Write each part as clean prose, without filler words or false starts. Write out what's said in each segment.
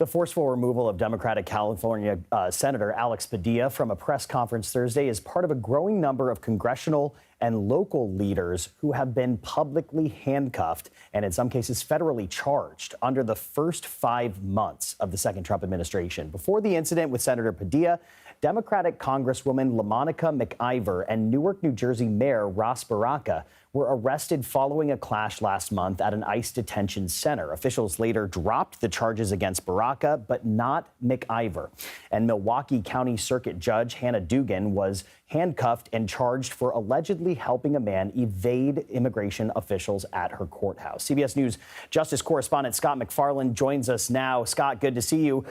The forceful removal of Democratic California Senator Alex Padilla from a press conference Thursday is part of a growing number of congressional and local leaders who have been publicly handcuffed and in some cases federally charged under the first 5 months of the second Trump administration. Before the incident with Senator Padilla, Democratic Congresswoman LaMonica McIver and Newark, New Jersey Mayor Ras Baraka were arrested following a clash last month at an ICE detention center. Officials later dropped the charges against Baraka, but not McIver. And Milwaukee County Circuit Judge Hannah Dugan was handcuffed and charged for allegedly helping a man evade immigration officials at her courthouse. CBS News Justice correspondent Scott MacFarlane joins us now. Scott, good to see you.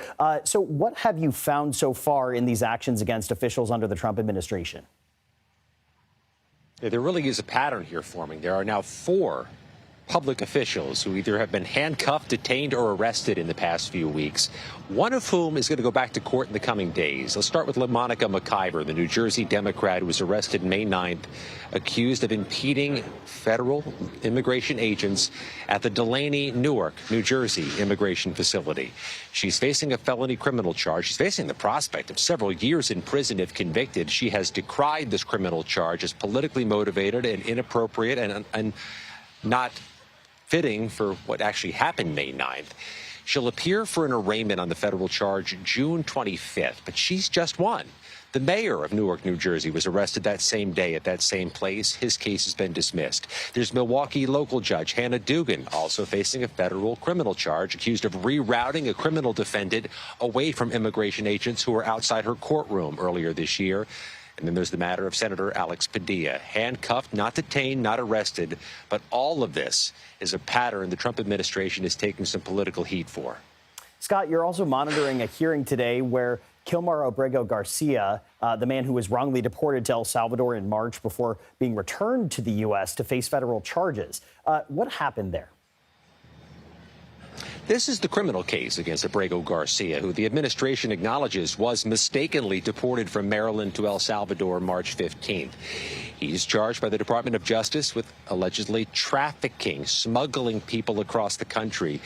So what have you found so far in these actions against officials under the Trump administration? There really is a pattern here forming. There are now 4 public officials who either have been handcuffed, detained, or arrested in the past few weeks, one of whom is going to go back to court in the coming days. Let's start with LaMonica McIver, the New Jersey Democrat who was arrested May 9th, accused of impeding federal immigration agents at the Delaney, Newark, New Jersey immigration facility. She's facing a felony criminal charge. She's facing the prospect of several years in prison if convicted. She has decried this criminal charge as politically motivated and inappropriate and not fitting for what actually happened May 9th. She'll appear for an arraignment on the federal charge June 25th, but she's just one. The mayor of Newark, New Jersey, was arrested that same day at that same place. His case has been dismissed. There's Milwaukee local judge Hannah Dugan, also facing a federal criminal charge, accused of rerouting a criminal defendant away from immigration agents who were outside her courtroom earlier this year. And then there's the matter of Senator Alex Padilla, handcuffed, not detained, not arrested. But all of this is a pattern the Trump administration is taking some political heat for. Scott, you're also monitoring a hearing today where Kilmar Abrego Garcia, the man who was wrongly deported to El Salvador in March before being returned to the U.S. to face federal charges. What happened there? This is the criminal case against Abrego Garcia, who the administration acknowledges was mistakenly deported from Maryland to El Salvador March 15th. He's charged by the Department of Justice with allegedly trafficking, smuggling people across the country.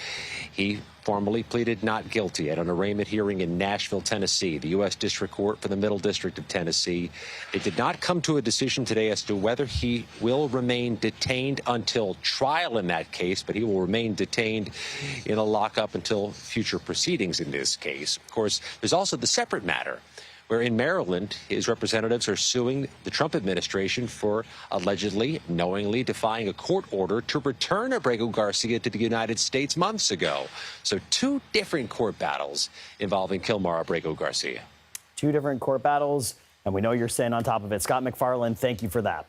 He formally pleaded not guilty at an arraignment hearing in Nashville, Tennessee, the U.S. District Court for the Middle District of Tennessee. It did not come to a decision today as to whether he will remain detained until trial in that case, but he will remain detained in a lockup until future proceedings in this case. Of course, there's also the separate matter where in Maryland, his representatives are suing the Trump administration for allegedly, knowingly defying a court order to return Abrego Garcia to the United States months ago. So 2 different court battles involving Kilmar Abrego Garcia. 2 different court battles, and we know you're staying on top of it. Scott MacFarlane, thank you for that.